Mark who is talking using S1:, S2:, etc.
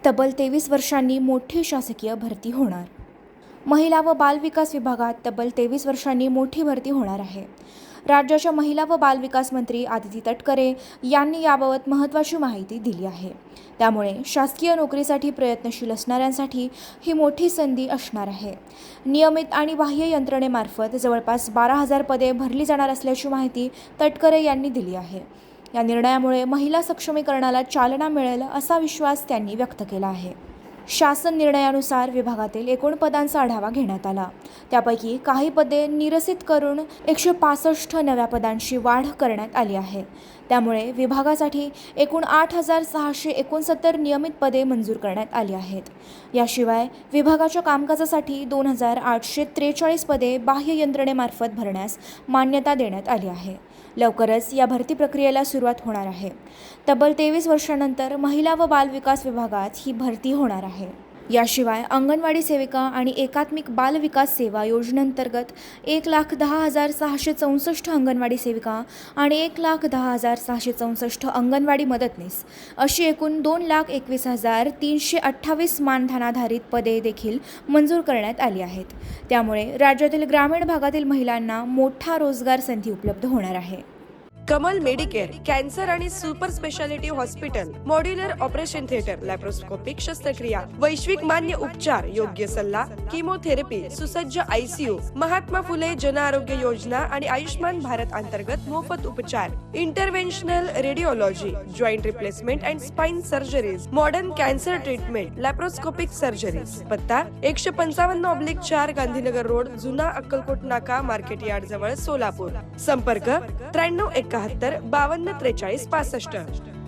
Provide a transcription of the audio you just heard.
S1: तब्बल 23 वर्षांनी मोठी शासकीय भरती होणार. महिला व बाल विकास विभागात तब्बल 23 वर्षांनी मोठी भरती होणार आहे. राज्याच्या महिला व बाल विकास मंत्री आदिती तटकरे यांनी याबाबत महत्त्वाची माहिती दिली आहे. त्यामुळे शासकीय नोकरीसाठी प्रयत्नशील असणाऱ्यांसाठी ही मोठी संधी असणार आहे. नियमित आणि बाह्य यंत्रणेमार्फत जवळपास 12,000 पदे भरली जाणार असल्याची माहिती तटकरे यांनी दिली आहे. या निर्णयामुळे महिला सक्षमीकरणाला चालना मिळेल असा विश्वास त्यांनी व्यक्त केला आहे. शासन निर्णयानुसार विभागातील एकूण पदांचा आढावा घेण्यात आला. त्यापैकी काही पदे निरसित करून 165 नव्या पदांची वाढ करण्यात आली आहे. त्यामुळे विभागासाठी एकूण 8,669 नियमित पदे मंजूर करण्यात आली आहेत. याशिवाय विभागाच्या कामकाजासाठी 2,843 पदे बाह्य यंत्रणेमार्फत भरण्यास मान्यता देण्यात आली आहे. लवकरच या भरती प्रक्रियेला सुरुवात होणार आहे. तब्बल 23 वर्षांनंतर महिला व बाल विकास विभागात ही भरती होणार आहे. याशिवाय अंगणवाडी सेविका आणि एकात्मिक बाल विकास सेवा योजनेअंतर्गत 1,10,664 अंगणवाडी सेविका आणि 1,10,664 अंगणवाडी मदतनीस अशी एकूण 2,21,328 मानधनाधारित पदे देखील मंजूर करण्यात आली आहेत. त्यामुळे राज्यातील ग्रामीण भागातील महिलांना मोठा रोजगार संधी उपलब्ध होणार आहे.
S2: कमल मेडिकेअर कॅन्सर आणि super speciality hospital, modular operation theatre, laparoscopic शस्त्रक्रिया, वैश्विक मान्य उपचार, योग्य सल्ला, किमोथेरपी, सुसज्ज ICU, महात्मा फुले जन आरोग्य योजना आणि आयुष्मान भारत अंतर्गत मोफत उपचार, interventional radiology, joint replacement and spine surgeries, modern cancer treatment, laparoscopic surgeries. पत्ता 155/4 गांधीनगर रोड, जुना अक्कलकोट नाका, मार्केट यार्ड जवळ, सोलापूर. संपर्क 93 71 52 43 65.